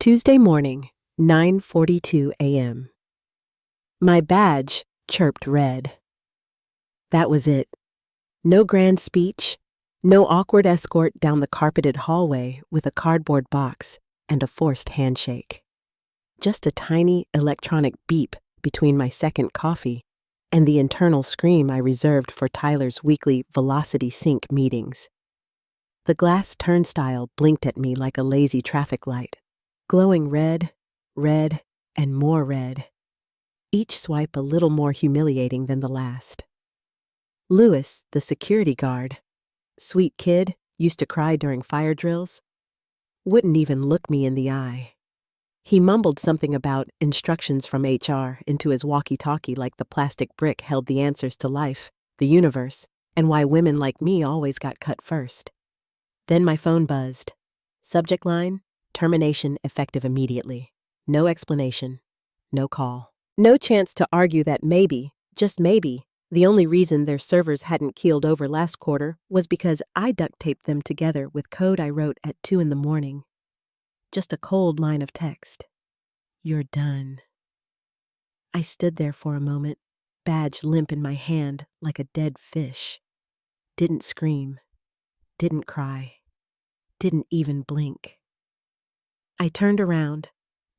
Tuesday morning, 9:42 a.m. My badge chirped red. That was it. No grand speech, no awkward escort down the carpeted hallway with a cardboard box and a forced handshake. Just a tiny electronic beep between my second coffee and the internal scream I reserved for Tyler's weekly velocity sync meetings. The glass turnstile blinked at me like a lazy traffic light, glowing red, and more red. Each swipe a little more humiliating than the last. Lewis, the security guard, sweet kid, used to cry during fire drills, wouldn't even look me in the eye. He mumbled something about instructions from HR into his walkie-talkie like the plastic brick held the answers to life, the universe, and why women like me always got cut first. Then my phone buzzed. Subject line, termination effective immediately. No explanation. No call. No chance to argue that maybe, just maybe, the only reason their servers hadn't keeled over last quarter was because I duct taped them together with code I wrote at 2 a.m. Just a cold line of text. You're done. I stood there for a moment, badge limp in my hand like a dead fish. Didn't scream. Didn't cry. Didn't even blink. I turned around,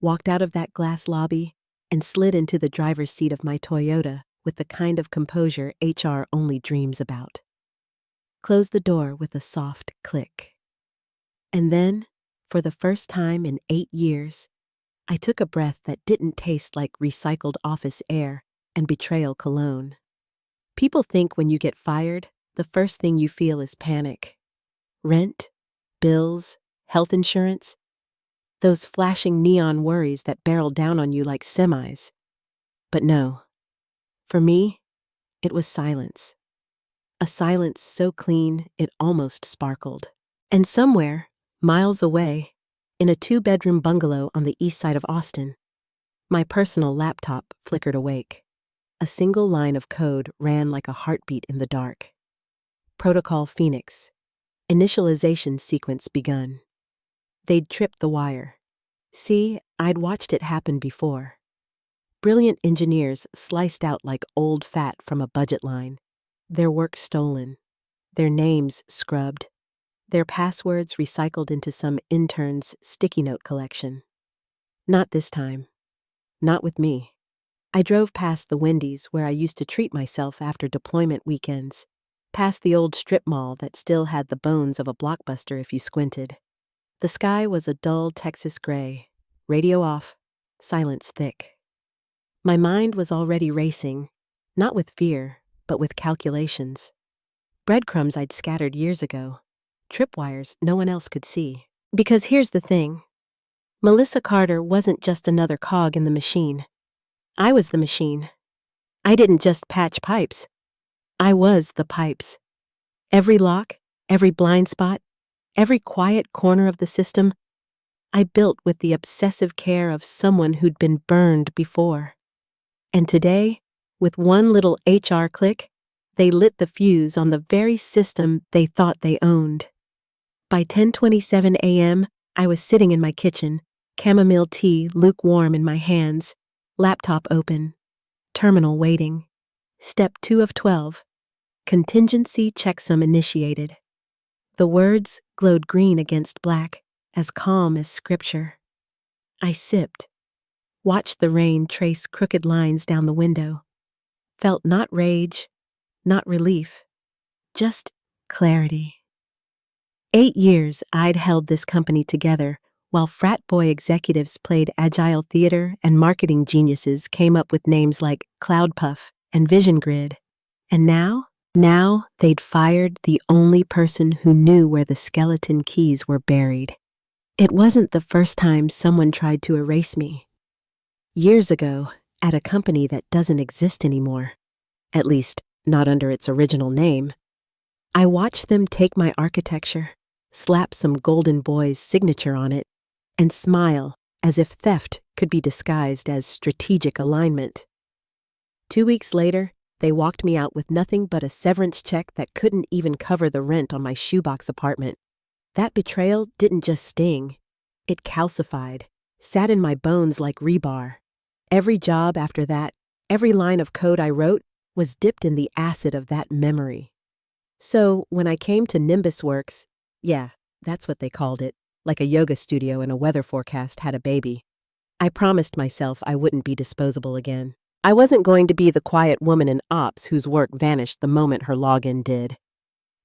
walked out of that glass lobby, and slid into the driver's seat of my Toyota with the kind of composure HR only dreams about. Closed the door with a soft click. And then, for the first time in 8 years, I took a breath that didn't taste like recycled office air and betrayal cologne. People think when you get fired, the first thing you feel is panic. Rent, bills, health insurance, those flashing neon worries that barrel down on you like semis. But no, for me, it was silence. A silence so clean it almost sparkled. And somewhere, miles away, in a 2-bedroom bungalow on the east side of Austin, my personal laptop flickered awake. A single line of code ran like a heartbeat in the dark. Protocol Phoenix. Initialization sequence begun. They'd tripped the wire. See, I'd watched it happen before. Brilliant engineers sliced out like old fat from a budget line. Their work stolen. Their names scrubbed. Their passwords recycled into some intern's sticky note collection. Not this time. Not with me. I drove past the Wendy's where I used to treat myself after deployment weekends, past the old strip mall that still had the bones of a Blockbuster if you squinted. The sky was a dull Texas gray, radio off, silence thick. My mind was already racing, not with fear, but with calculations. Breadcrumbs I'd scattered years ago, tripwires no one else could see. Because here's the thing. Melissa Carter wasn't just another cog in the machine. I was the machine. I didn't just patch pipes. I was the pipes. Every lock, every blind spot, every quiet corner of the system, I built with the obsessive care of someone who'd been burned before. And today, with one little HR click, they lit the fuse on the very system they thought they owned. By 10:27 a.m., I was sitting in my kitchen, chamomile tea lukewarm in my hands, laptop open, terminal waiting. Step 2 of 12. Contingency checksum initiated. The words glowed green against black, as calm as scripture. I sipped, watched the rain trace crooked lines down the window, felt not rage, not relief, just clarity. 8 years I'd held this company together while frat boy executives played agile theater and marketing geniuses came up with names like Cloudpuff and Vision Grid. And now they'd fired the only person who knew where the skeleton keys were buried. It wasn't the first time someone tried to erase me. Years ago, at a company that doesn't exist anymore, at least not under its original name, I watched them take my architecture, slap some golden boy's signature on it, and smile as if theft could be disguised as strategic alignment. 2 weeks later, they walked me out with nothing but a severance check that couldn't even cover the rent on my shoebox apartment. That betrayal didn't just sting, it calcified, sat in my bones like rebar. Every job after that, every line of code I wrote, was dipped in the acid of that memory. So when I came to Nimbus Works, yeah, that's what they called it, like a yoga studio and a weather forecast had a baby, I promised myself I wouldn't be disposable again. I wasn't going to be the quiet woman in ops whose work vanished the moment her login did.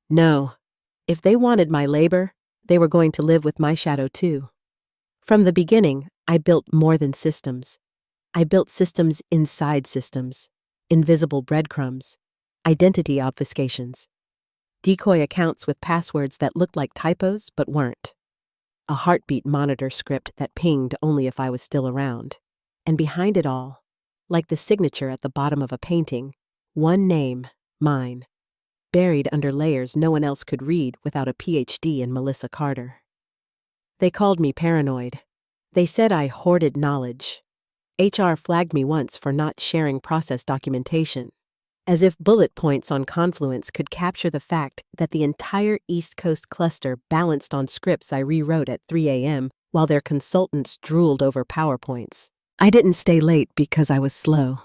No, if they wanted my labor, they were going to live with my shadow too. From the beginning, I built more than systems. I built systems inside systems, invisible breadcrumbs, identity obfuscations, decoy accounts with passwords that looked like typos but weren't, a heartbeat monitor script that pinged only if I was still around. And behind it all, like the signature at the bottom of a painting, one name, mine, buried under layers no one else could read without a PhD in Melissa Carter. They called me paranoid. They said I hoarded knowledge. HR flagged me once for not sharing process documentation, as if bullet points on Confluence could capture the fact that the entire East Coast cluster balanced on scripts I rewrote at 3 a.m. while their consultants drooled over PowerPoints. I didn't stay late because I was slow.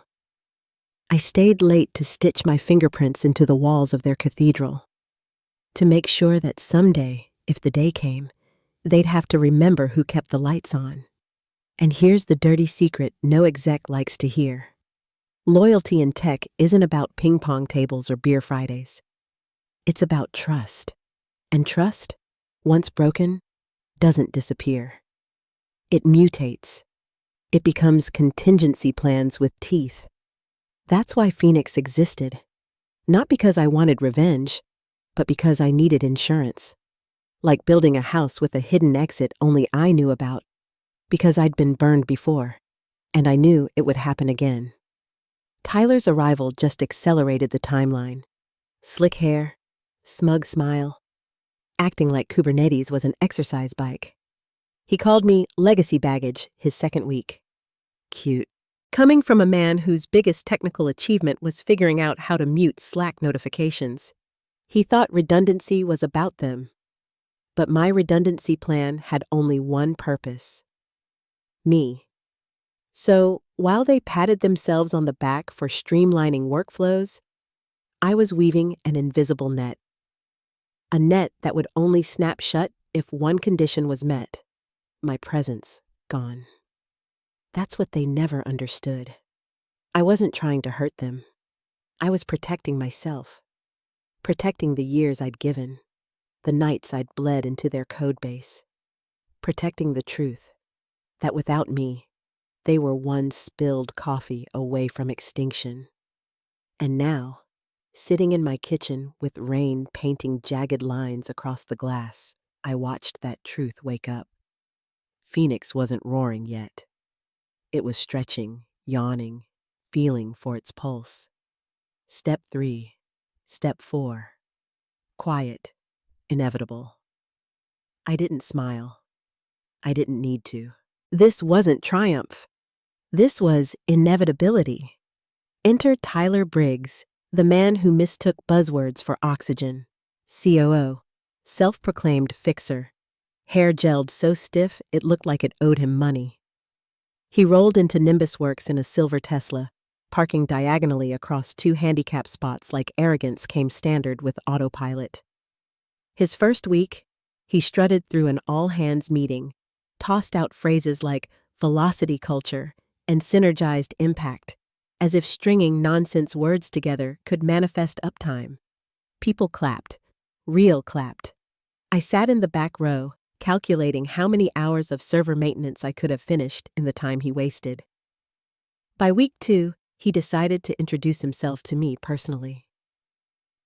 I stayed late to stitch my fingerprints into the walls of their cathedral, to make sure that someday, if the day came, they'd have to remember who kept the lights on. And here's the dirty secret no exec likes to hear. Loyalty in tech isn't about ping pong tables or beer Fridays. It's about trust. And trust, once broken, doesn't disappear. It mutates. It becomes contingency plans with teeth. That's why Phoenix existed. Not because I wanted revenge, but because I needed insurance. Like building a house with a hidden exit only I knew about, because I'd been burned before, and I knew it would happen again. Tyler's arrival just accelerated the timeline. Slick hair, smug smile, acting like Kubernetes was an exercise bike. He called me legacy baggage his second week. Cute. Coming from a man whose biggest technical achievement was figuring out how to mute Slack notifications, he thought redundancy was about them. But my redundancy plan had only one purpose: me. So, while they patted themselves on the back for streamlining workflows, I was weaving an invisible net. A net that would only snap shut if one condition was met: my presence gone. That's what they never understood. I wasn't trying to hurt them. I was protecting myself, protecting the years I'd given, the nights I'd bled into their codebase, protecting the truth that without me, they were one spilled coffee away from extinction. And now, sitting in my kitchen with rain painting jagged lines across the glass, I watched that truth wake up. Phoenix wasn't roaring yet. It was stretching, yawning, feeling for its pulse. Step 3, Step 4. Quiet, inevitable. I didn't smile. I didn't need to. This wasn't triumph. This was inevitability. Enter Tyler Briggs, the man who mistook buzzwords for oxygen. COO, self-proclaimed fixer, hair gelled so stiff it looked like it owed him money. He rolled into Nimbus Works in a silver Tesla, parking diagonally across 2 handicap spots like arrogance came standard with autopilot. His first week, he strutted through an all-hands meeting, tossed out phrases like velocity culture and synergized impact, as if stringing nonsense words together could manifest uptime. People clapped. Real clapped. I sat in the back row, calculating how many hours of server maintenance I could have finished in the time he wasted. By week 2, he decided to introduce himself to me personally.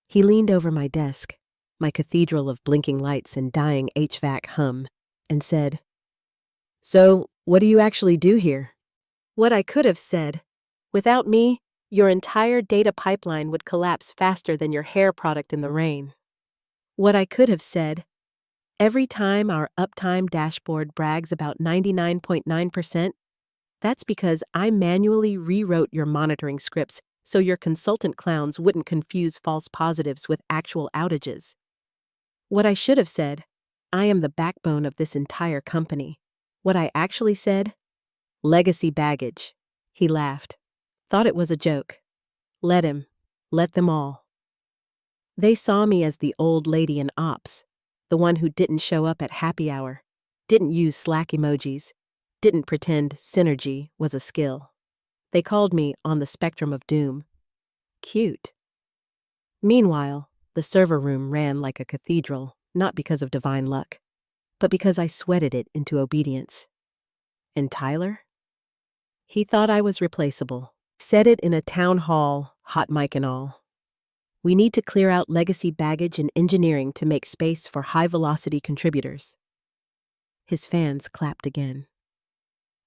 He leaned over my desk, my cathedral of blinking lights and dying HVAC hum, and said, "So, what do you actually do here?" What I could have said: "Without me, your entire data pipeline would collapse faster than your hair product in the rain." What I could have said: "Every time our uptime dashboard brags about 99.9%, that's because I manually rewrote your monitoring scripts so your consultant clowns wouldn't confuse false positives with actual outages." What I should have said: "I am the backbone of this entire company. What I actually said? Legacy baggage. He laughed. Thought it was a joke. Let him. Let them all. They saw me as the old lady in ops, the one who didn't show up at happy hour, didn't use Slack emojis, didn't pretend synergy was a skill. They called me on the spectrum of doom. Cute. Meanwhile, the server room ran like a cathedral, not because of divine luck, but because I sweated it into obedience. And Tyler? He thought I was replaceable. Said it in a town hall, hot mic and all. We need to clear out legacy baggage in engineering to make space for high-velocity contributors. His fans clapped again.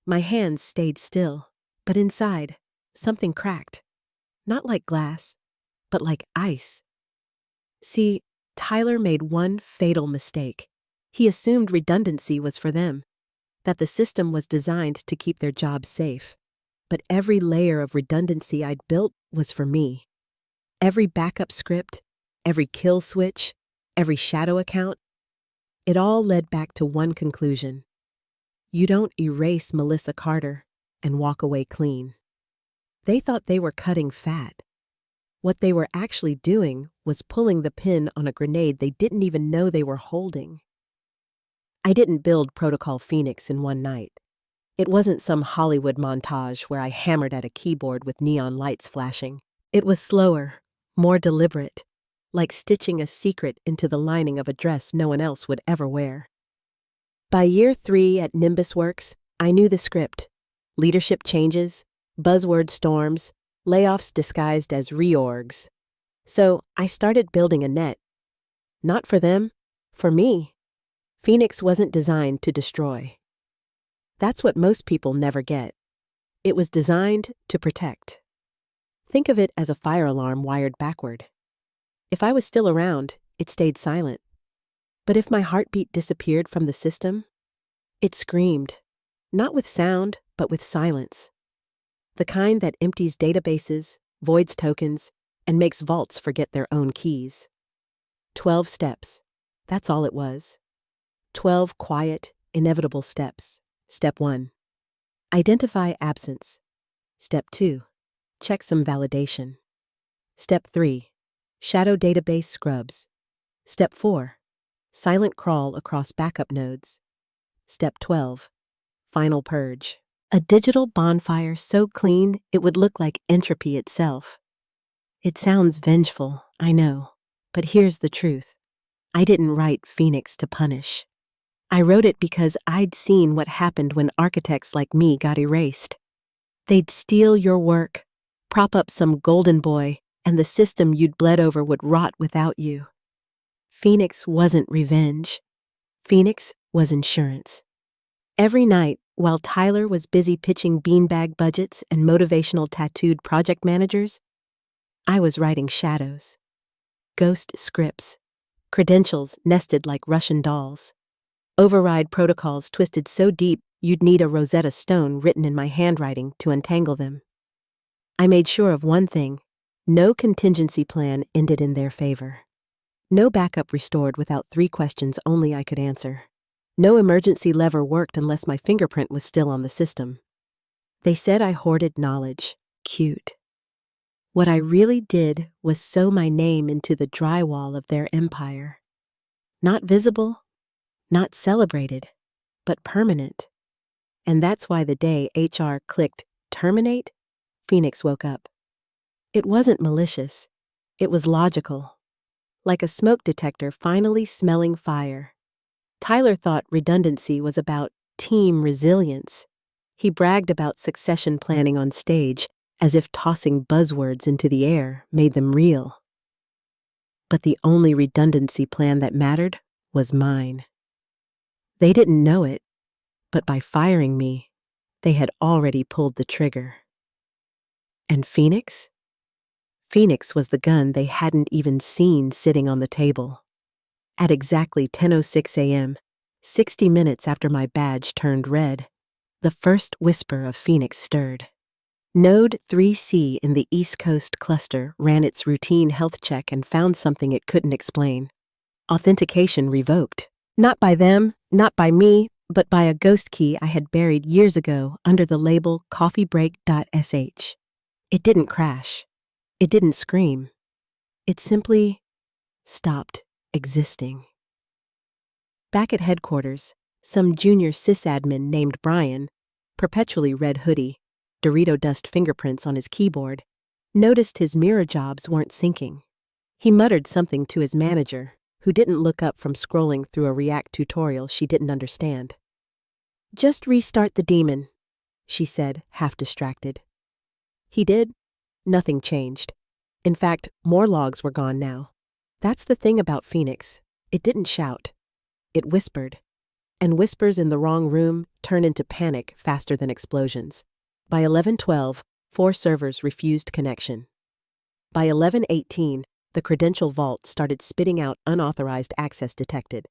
My hands stayed still, but inside, something cracked. Not like glass, but like ice. See, Tyler made one fatal mistake. He assumed redundancy was for them, that the system was designed to keep their jobs safe. But every layer of redundancy I'd built was for me. Every backup script, every kill switch, every shadow account, it all led back to one conclusion. You don't erase Melissa Carter and walk away clean. They thought they were cutting fat. What they were actually doing was pulling the pin on a grenade they didn't even know they were holding. I didn't build Protocol Phoenix in one night. It wasn't some Hollywood montage where I hammered at a keyboard with neon lights flashing. It was slower, more deliberate, like stitching a secret into the lining of a dress no one else would ever wear. By year 3 at Nimbus Works, I knew the script. Leadership changes, buzzword storms, layoffs disguised as reorgs. So I started building a net. Not for them, for me. Phoenix wasn't designed to destroy. That's what most people never get. It was designed to protect. Think of it as a fire alarm wired backward. If I was still around, it stayed silent. But if my heartbeat disappeared from the system, it screamed, not with sound, but with silence. The kind that empties databases, voids tokens, and makes vaults forget their own keys. 12 steps. That's all it was. 12 quiet, inevitable steps. Step 1. Identify absence. Step 2. Check some validation. Step 3. Shadow database scrubs. Step 4. Silent crawl across backup nodes. Step 12. Final purge. A digital bonfire so clean it would look like entropy itself. It sounds vengeful, I know, but here's the truth. I didn't write Phoenix to punish. I wrote it because I'd seen what happened when architects like me got erased. They'd steal your work, prop up some golden boy, and the system you'd bled over would rot without you. Phoenix wasn't revenge. Phoenix was insurance. Every night, while Tyler was busy pitching beanbag budgets and motivational tattooed project managers, I was writing shadows. Ghost scripts. Credentials nested like Russian dolls. Override protocols twisted so deep you'd need a Rosetta Stone written in my handwriting to untangle them. I made sure of one thing. No contingency plan ended in their favor. No backup restored without 3 questions only I could answer. No emergency lever worked unless my fingerprint was still on the system. They said I hoarded knowledge. Cute. What I really did was sew my name into the drywall of their empire. Not visible, not celebrated, but permanent. And that's why the day HR clicked terminate, Phoenix woke up. It wasn't malicious. It was logical. Like a smoke detector finally smelling fire. Tyler thought redundancy was about team resilience. He bragged about succession planning on stage, as if tossing buzzwords into the air made them real. But the only redundancy plan that mattered was mine. They didn't know it, but by firing me, they had already pulled the trigger. And Phoenix? Phoenix was the gun they hadn't even seen sitting on the table. At exactly 10:06 a.m., 60 minutes after my badge turned red, the first whisper of Phoenix stirred. Node 3C in the East Coast cluster ran its routine health check and found something it couldn't explain. Authentication revoked. Not by them, not by me, but by a ghost key I had buried years ago under the label coffeebreak.sh. It didn't crash. It didn't scream. It simply stopped existing. Back at headquarters, some junior sysadmin named Brian, perpetually red hoodie, Dorito dust fingerprints on his keyboard, noticed his mirror jobs weren't syncing. He muttered something to his manager, who didn't look up from scrolling through a React tutorial she didn't understand. "Just restart the daemon," she said, half distracted. He did. Nothing changed. In fact, more logs were gone now. That's the thing about Phoenix. It didn't shout. It whispered. And whispers in the wrong room turn into panic faster than explosions. By 11:12, 4 servers refused connection. By 11:18, the credential vault started spitting out unauthorized access detected.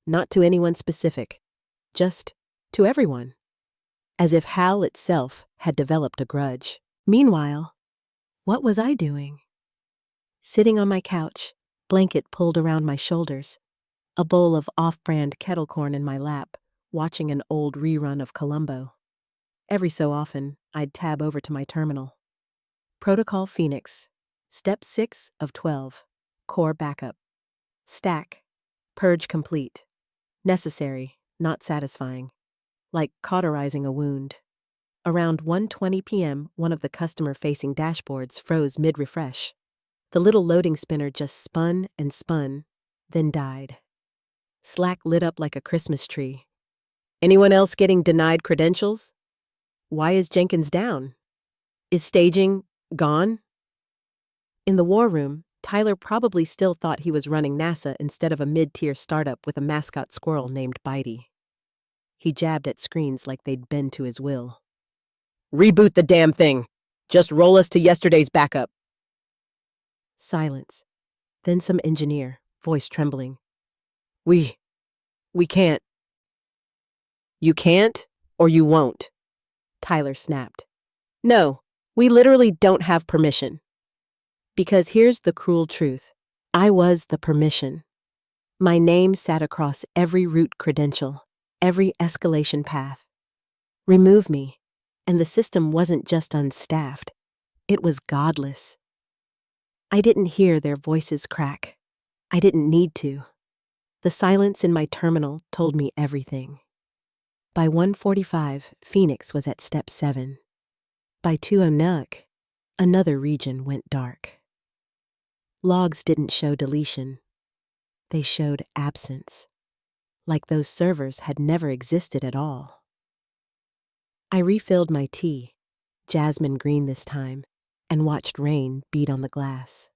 Not to anyone specific, just to everyone. As if HAL itself had developed a grudge. Meanwhile, what was I doing? Sitting on my couch, blanket pulled around my shoulders, a bowl of off-brand kettle corn in my lap, watching an old rerun of Columbo. Every so often, I'd tab over to my terminal. Protocol Phoenix, Step 6 of 12, Core Backup. Stack, Purge Complete. Necessary, not satisfying. Like cauterizing a wound. Around 1:20 p.m., one of the customer-facing dashboards froze mid-refresh. The little loading spinner just spun and spun, then died. Slack lit up like a Christmas tree. Anyone else getting denied credentials? Why is Jenkins down? Is staging gone? In the war room, Tyler probably still thought he was running NASA instead of a mid-tier startup with a mascot squirrel named Bitey. He jabbed at screens like they'd bend to his will. "Reboot the damn thing! Just roll us to yesterday's backup!" Silence. Then some engineer, voice trembling. We can't." "You can't, or you won't," Tyler snapped. "No, we literally don't have permission. Because here's the cruel truth. I was the permission. My name sat across every root credential, every escalation path. Remove me, and the system wasn't just unstaffed. It was godless. I didn't hear their voices crack. I didn't need to. The silence in my terminal told me everything. By 1:45, Phoenix was at Step 7. By 2:00, another region went dark. Logs didn't show deletion. They showed absence, like those servers had never existed at all. I refilled my tea, jasmine green this time, and watched rain beat on the glass.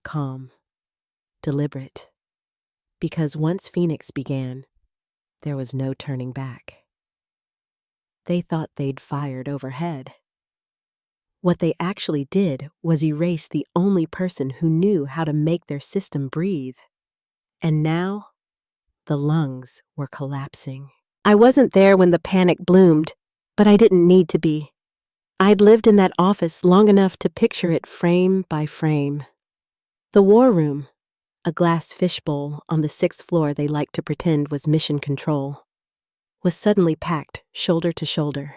Calm, deliberate. Because once Phoenix began, there was no turning back. They thought they'd fired overhead. What they actually did was erase the only person who knew how to make their system breathe. And now, the lungs were collapsing. I wasn't there when the panic bloomed, but I didn't need to be. I'd lived in that office long enough to picture it frame by frame. The war room, a glass fishbowl on the 6th floor they liked to pretend was mission control, was suddenly packed shoulder to shoulder.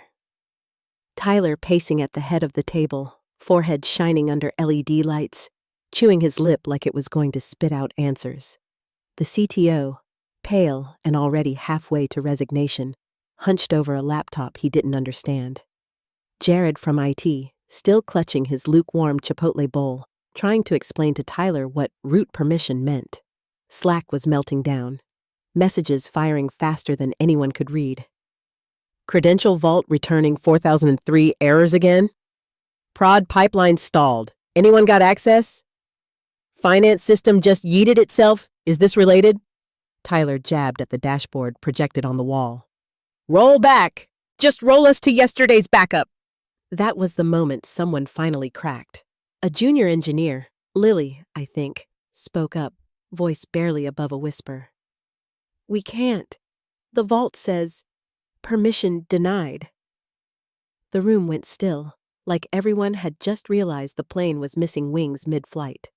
Tyler pacing at the head of the table, forehead shining under LED lights, chewing his lip like it was going to spit out answers. The CTO, pale and already halfway to resignation, hunched over a laptop he didn't understand. Jared from IT, still clutching his lukewarm Chipotle bowl, trying to explain to Tyler what root permission meant. Slack was melting down, messages firing faster than anyone could read. Credential vault returning 4003 errors again? Prod pipeline stalled. Anyone got access? Finance system just yeeted itself? Is this related? Tyler jabbed at the dashboard projected on the wall. Roll back! Just roll us to yesterday's backup! That was the moment someone finally cracked. A junior engineer, Lily, I think, spoke up, voice barely above a whisper. We can't. The vault says, permission denied. The room went still, like everyone had just realized the plane was missing wings mid-flight.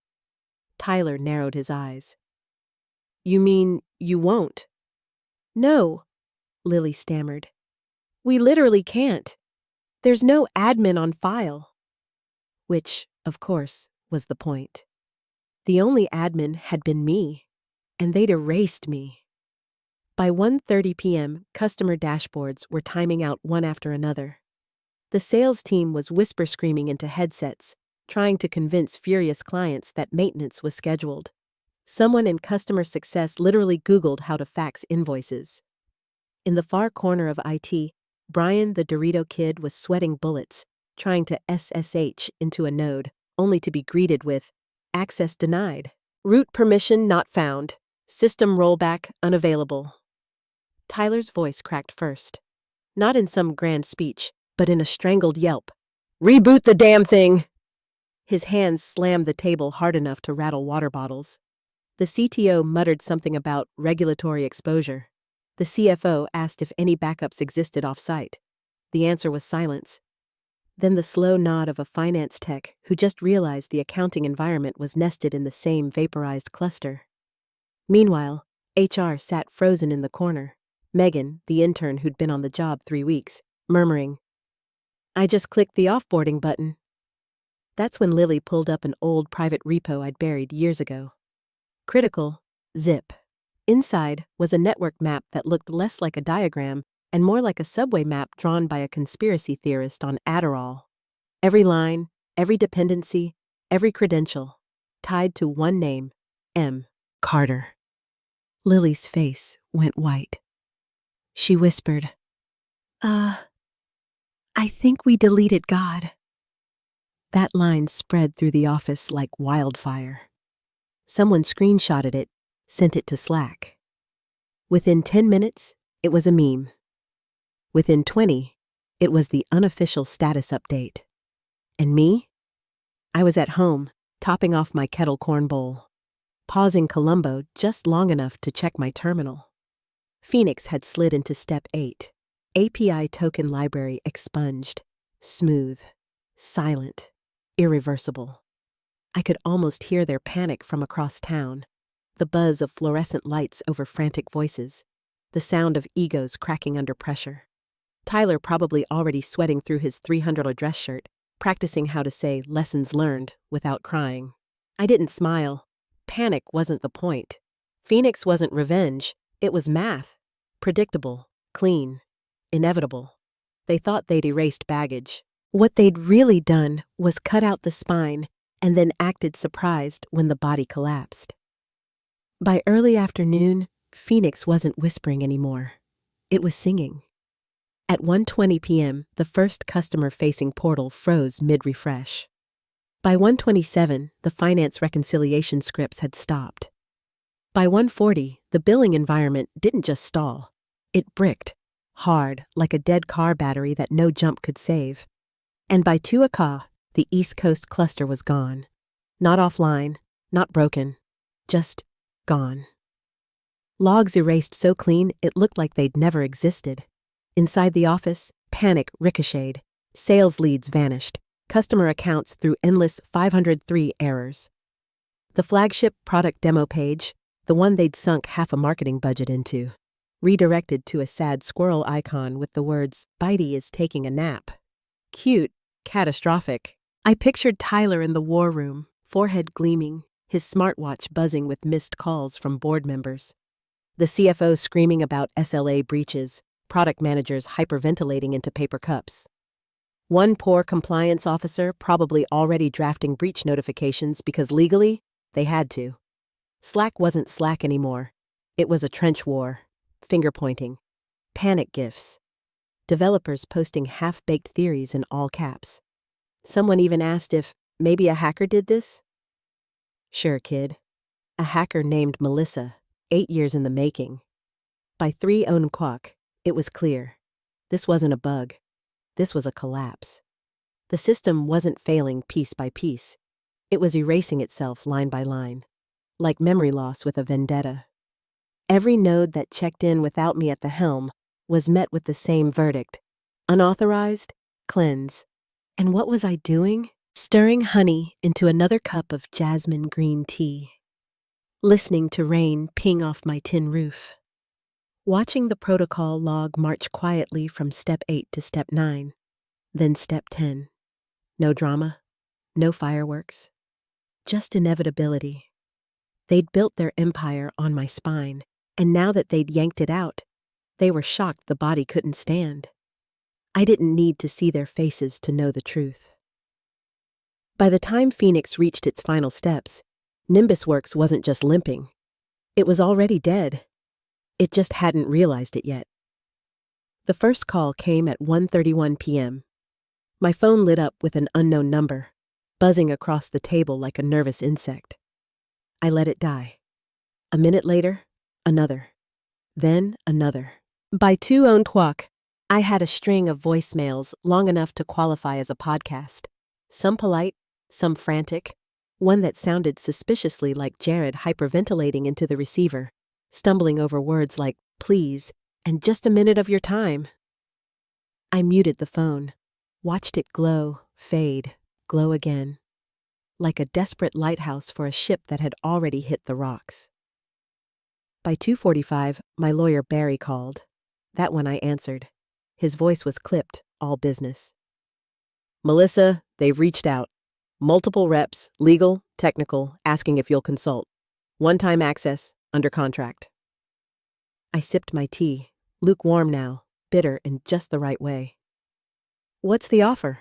Tyler narrowed his eyes. You mean you won't? No. Lily stammered. We literally can't. There's no admin on file. Which, of course, was the point. The only admin had been me, and they'd erased me. By 1:30 p.m., customer dashboards were timing out one after another. The sales team was whisper screaming into headsets, trying to convince furious clients that maintenance was scheduled. Someone in customer success literally Googled how to fax invoices. In the far corner of IT, Brian the Dorito kid was sweating bullets, trying to SSH into a node, only to be greeted with, access denied. Root permission not found. System rollback unavailable. Tyler's voice cracked first. Not in some grand speech, but in a strangled yelp. Reboot the damn thing! His hands slammed the table hard enough to rattle water bottles. The CTO muttered something about regulatory exposure. The CFO asked if any backups existed off-site. The answer was silence. Then the slow nod of a finance tech who just realized the accounting environment was nested in the same vaporized cluster. Meanwhile, HR sat frozen in the corner. Megan, the intern who'd been on the job 3 weeks, murmuring, I just clicked the offboarding button. That's when Lily pulled up an old private repo I'd buried years ago. Critical, zip. Inside was a network map that looked less like a diagram and more like a subway map drawn by a conspiracy theorist on Adderall. Every line, every dependency, every credential, tied to one name, M. Carter. Lily's face went white. She whispered, I think we deleted God. That line spread through the office like wildfire. Someone screenshotted it, sent it to Slack. Within 10 minutes, it was a meme. Within 20, it was the unofficial status update. And me? I was at home, topping off my kettle corn bowl, pausing Columbo just long enough to check my terminal. Phoenix had slid into step 8. API token library expunged, smooth, silent, irreversible. I could almost hear their panic from across town, the buzz of fluorescent lights over frantic voices, the sound of egos cracking under pressure. Tyler probably already sweating through his $300 dress shirt, practicing how to say lessons learned without crying. I didn't smile. Panic wasn't the point. Phoenix wasn't revenge. It was math. Predictable, clean, inevitable. They thought they'd erased baggage. What they'd really done was cut out the spine and then acted surprised when the body collapsed. By early afternoon, Phoenix wasn't whispering anymore. It was singing. At 1:20 p.m., the first customer-facing portal froze mid-refresh. By 1:27, the finance reconciliation scripts had stopped. By 1:40, the billing environment didn't just stall. It bricked, hard, like a dead car battery that no jump could save. And by 2 o'clock, the East Coast cluster was gone. Not offline, not broken, just gone. Logs erased so clean it looked like they'd never existed. Inside the office, panic ricocheted. Sales leads vanished. Customer accounts through endless 503 errors. The flagship product demo page, the one they'd sunk half a marketing budget into, redirected to a sad squirrel icon with the words, Bitey is taking a nap. Cute, catastrophic. I pictured Tyler in the war room, forehead gleaming, his smartwatch buzzing with missed calls from board members. The CFO screaming about SLA breaches, product managers hyperventilating into paper cups. One poor compliance officer probably already drafting breach notifications because legally, they had to. Slack wasn't Slack anymore. It was a trench war, finger-pointing, panic gifs, developers posting half-baked theories in all caps. Someone even asked if maybe a hacker did this? Sure, kid. A hacker named Melissa, 8 years in the making. By 3:00, it was clear. This wasn't a bug. This was a collapse. The system wasn't failing piece by piece. It was erasing itself line by line, like memory loss with a vendetta. Every node that checked in without me at the helm was met with the same verdict. Unauthorized, cleanse. And what was I doing? Stirring honey into another cup of jasmine green tea. Listening to rain ping off my tin roof. watching the protocol log march quietly from step 8 to step 9, then step 10. No drama, no fireworks, just inevitability. They'd built their empire on my spine, and now that they'd yanked it out, they were shocked the body couldn't stand. I didn't need to see their faces to know the truth. By the time Phoenix reached its final steps, NimbusWorks wasn't just limping. It was already dead. It just hadn't realized it yet. The first call came at 1:31 p.m. My phone lit up with an unknown number, buzzing across the table like a nervous insect. I let it die. A minute later, another. Then another. By 2:00, I had a string of voicemails long enough to qualify as a podcast. Some polite, some frantic, one that sounded suspiciously like Jared hyperventilating into the receiver, stumbling over words like please and just a minute of your time. I muted the phone, watched it glow, fade, glow again, like a desperate lighthouse for a ship that had already hit the rocks. By 2:45, my lawyer Barry called. That one I answered. His voice was clipped, all business. Melissa, they've reached out. Multiple reps, legal, technical, asking if you'll consult. One-time access, under contract. I sipped my tea, lukewarm now, bitter in just the right way. What's the offer?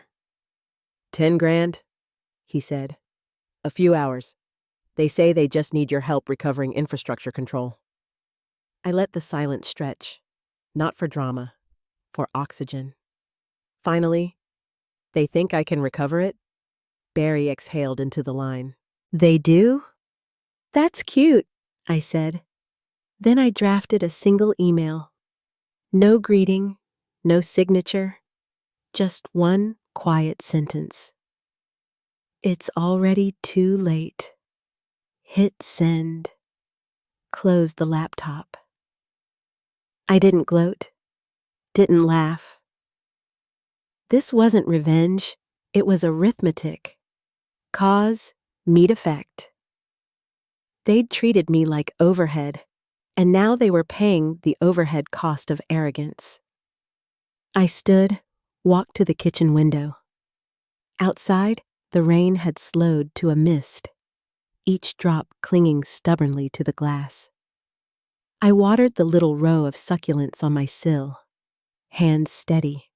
10 grand, he said. A few hours. They say they just need your help recovering infrastructure control. I let the silence stretch. Not for drama, for oxygen. Finally, they think I can recover it? Barry exhaled into the line. They do? That's cute, I said. Then I drafted a single email. No greeting, no signature, just one quiet sentence. It's already too late. Hit send. Close the laptop. I didn't gloat, didn't laugh. This wasn't revenge, it was arithmetic. Cause, meet effect. They'd treated me like overhead, and now they were paying the overhead cost of arrogance. I stood, walked to the kitchen window. Outside, the rain had slowed to a mist, each drop clinging stubbornly to the glass. I watered the little row of succulents on my sill, hands steady,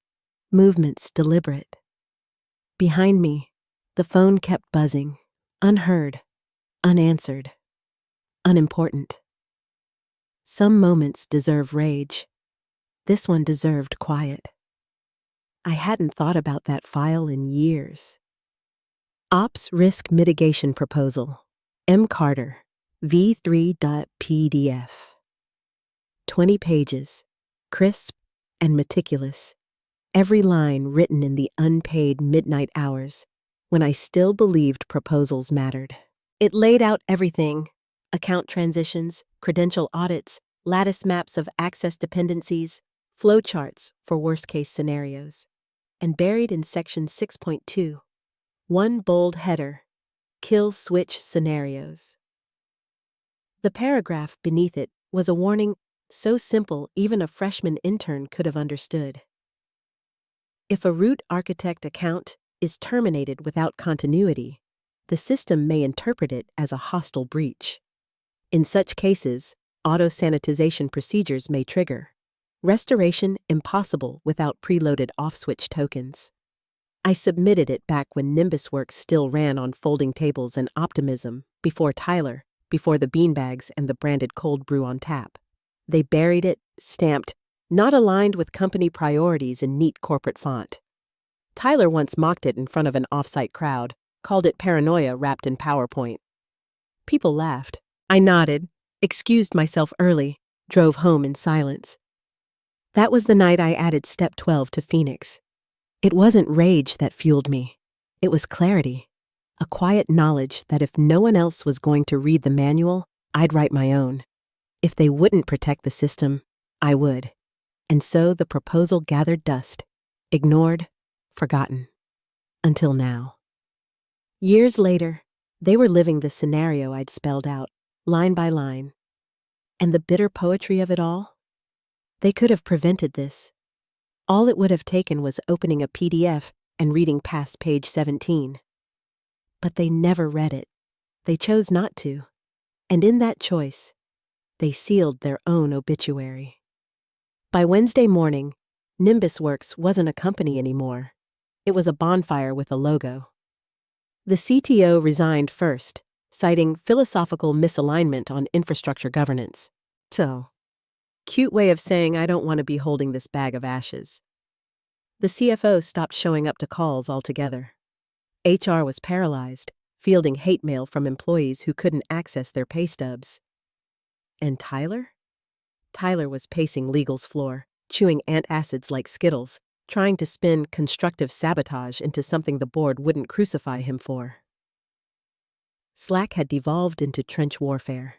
movements deliberate. Behind me, the phone kept buzzing, unheard, unanswered, unimportant. Some moments deserve rage. This one deserved quiet. I hadn't thought about that file in years. Ops Risk Mitigation Proposal, M. Carter, v3.pdf. 20 pages, crisp and meticulous, every line written in the unpaid midnight hours when I still believed proposals mattered. It laid out everything: account transitions, credential audits, lattice maps of access dependencies, flowcharts for worst-case scenarios. And buried in section 6.2, one bold header: kill switch scenarios. The paragraph beneath it was a warning so simple even a freshman intern could have understood. If a root architect account is terminated without continuity, the system may interpret it as a hostile breach. In such cases, auto-sanitization procedures may trigger. Restoration impossible without preloaded off-switch tokens. I submitted it back when NimbusWorks still ran on folding tables and optimism, before Tyler, before the beanbags and the branded cold brew on tap. They buried it, stamped, not aligned with company priorities in neat corporate font. Tyler once mocked it in front of an off-site crowd, called it paranoia wrapped in PowerPoint. People laughed. I nodded, excused myself early, drove home in silence. That was the night I added Step 12 to Phoenix. It wasn't rage that fueled me. It was clarity, a quiet knowledge that if no one else was going to read the manual, I'd write my own. If they wouldn't protect the system, I would. And so the proposal gathered dust, ignored, forgotten. Until now. Years later, they were living the scenario I'd spelled out, line by line. And the bitter poetry of it all? They could have prevented this. All it would have taken was opening a PDF and reading past page 17. But they never read it. They chose not to. And in that choice, they sealed their own obituary. By Wednesday morning, Nimbus Works wasn't a company anymore. It was a bonfire with a logo. The CTO resigned first, citing philosophical misalignment on infrastructure governance. So, cute way of saying I don't want to be holding this bag of ashes. The CFO stopped showing up to calls altogether. HR was paralyzed, fielding hate mail from employees who couldn't access their pay stubs. And Tyler? Tyler was pacing legal's floor, chewing antacids like Skittles, trying to spin constructive sabotage into something the board wouldn't crucify him for. Slack had devolved into trench warfare.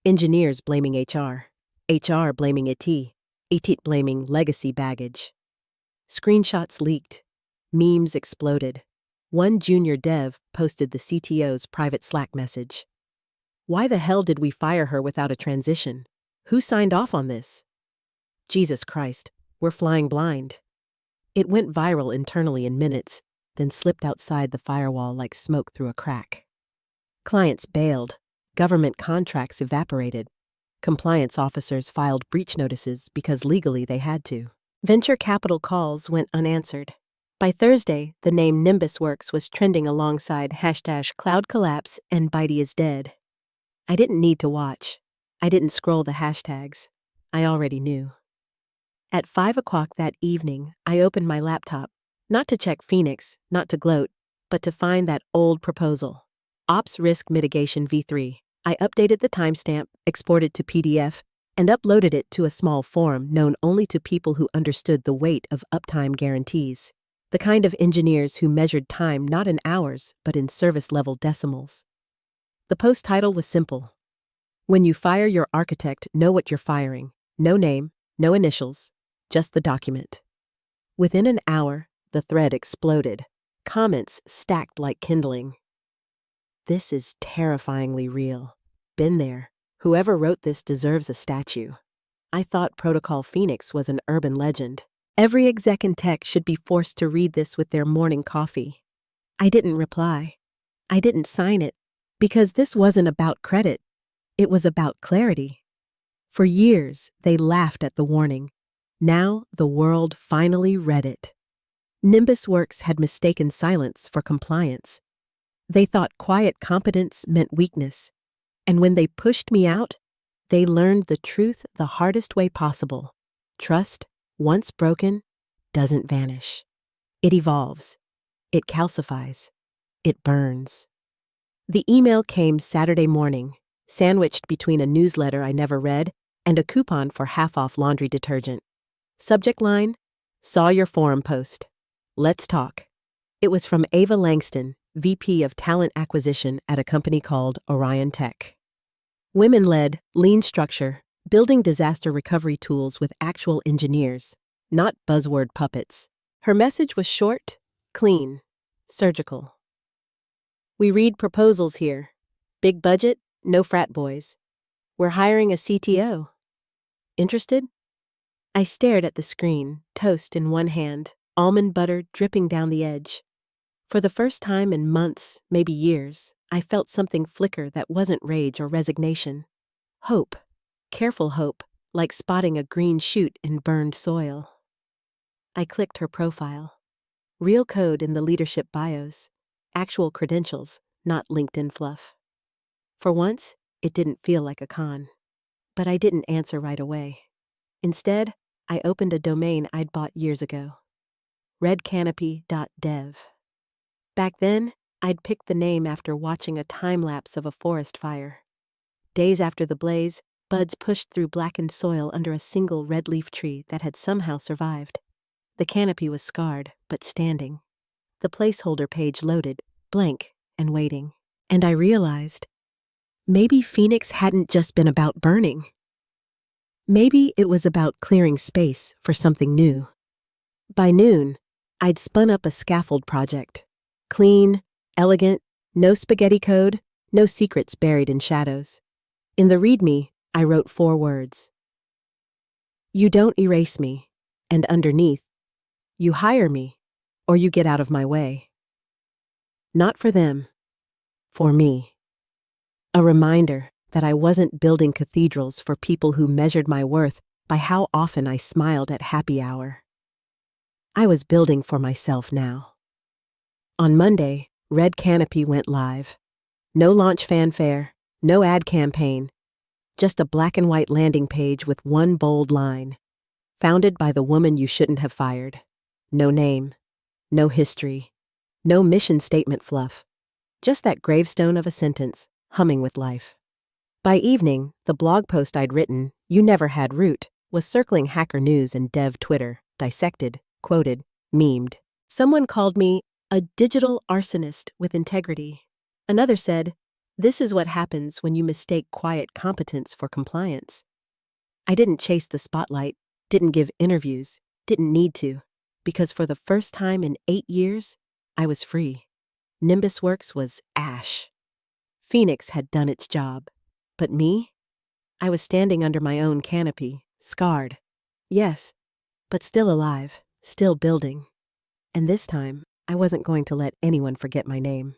Engineers blaming HR blaming IT blaming legacy baggage. Screenshots leaked. Memes exploded. One junior dev posted the CTO's private Slack message. Why the hell did we fire her without a transition? Who signed off on this? Jesus Christ, we're flying blind. It went viral internally in minutes, then slipped outside the firewall like smoke through a crack. Clients bailed. Government contracts evaporated. Compliance officers filed breach notices because legally they had to. Venture capital calls went unanswered. By Thursday, the name Nimbus Works was trending alongside #cloud collapse and Bitey is dead. I didn't need to watch. I didn't scroll the hashtags. I already knew. At 5 o'clock that evening, I opened my laptop, not to check Phoenix, not to gloat, but to find that old proposal. Ops Risk Mitigation V3. I updated the timestamp, exported to PDF, and uploaded it to a small forum known only to people who understood the weight of uptime guarantees. The kind of engineers who measured time not in hours, but in service-level decimals. The post title was simple. When you fire your architect, know what you're firing. No name, no initials, just the document. Within an hour, the thread exploded. Comments stacked like kindling. This is terrifyingly real. Been there. Whoever wrote this deserves a statue. I thought Protocol Phoenix was an urban legend. Every exec in tech should be forced to read this with their morning coffee. I didn't reply. I didn't sign it, because this wasn't about credit. It was about clarity. For years, they laughed at the warning. Now, the world finally read it. Nimbus Works had mistaken silence for compliance. They thought quiet competence meant weakness. And when they pushed me out, they learned the truth the hardest way possible. Trust, once broken, doesn't vanish. It evolves. It calcifies. It burns. The email came Saturday morning, sandwiched between a newsletter I never read and a coupon for half-off laundry detergent. Subject line, saw your forum post. Let's talk. It was from Ava Langston, VP of Talent Acquisition at a company called Orion Tech. Women-led, lean structure, building disaster recovery tools with actual engineers, not buzzword puppets. Her message was short, clean, surgical. We read proposals here. Big budget, no frat boys. We're hiring a CTO. Interested? I stared at the screen, toast in one hand, almond butter dripping down the edge. For the first time in months, maybe years, I felt something flicker that wasn't rage or resignation. Hope. Careful hope, like spotting a green shoot in burned soil. I clicked her profile. Real code in the leadership bios. Actual credentials, not LinkedIn fluff. For once, it didn't feel like a con. But I didn't answer right away. Instead, I opened a domain I'd bought years ago. redcanopy.dev. Back then, I'd picked the name after watching a time-lapse of a forest fire. Days after the blaze, buds pushed through blackened soil under a single red leaf tree that had somehow survived. The canopy was scarred, but standing. The placeholder page loaded, blank and waiting. And I realized, maybe Phoenix hadn't just been about burning. Maybe it was about clearing space for something new. By noon, I'd spun up a scaffold project. Clean, elegant, no spaghetti code, no secrets buried in shadows. In the README, I wrote 4 words. You don't erase me, and underneath, you hire me, or you get out of my way. Not for them, for me. A reminder that I wasn't building cathedrals for people who measured my worth by how often I smiled at happy hour. I was building for myself now. On Monday, Red Canopy went live. No launch fanfare, no ad campaign, just a black and white landing page with one bold line. Founded by the woman you shouldn't have fired. No name, no history, no mission statement fluff. Just that gravestone of a sentence, humming with life. By evening, the blog post I'd written, You Never Had Root, was circling Hacker News and Dev Twitter, dissected, quoted, memed. Someone called me a digital arsonist with integrity. Another said, this is what happens when you mistake quiet competence for compliance. I didn't chase the spotlight, didn't give interviews, didn't need to, because for the first time in 8 years, I was free. Nimbus Works was ash. Phoenix had done its job. But me? I was standing under my own canopy, scarred. Yes, but still alive, still building. And this time, I wasn't going to let anyone forget my name.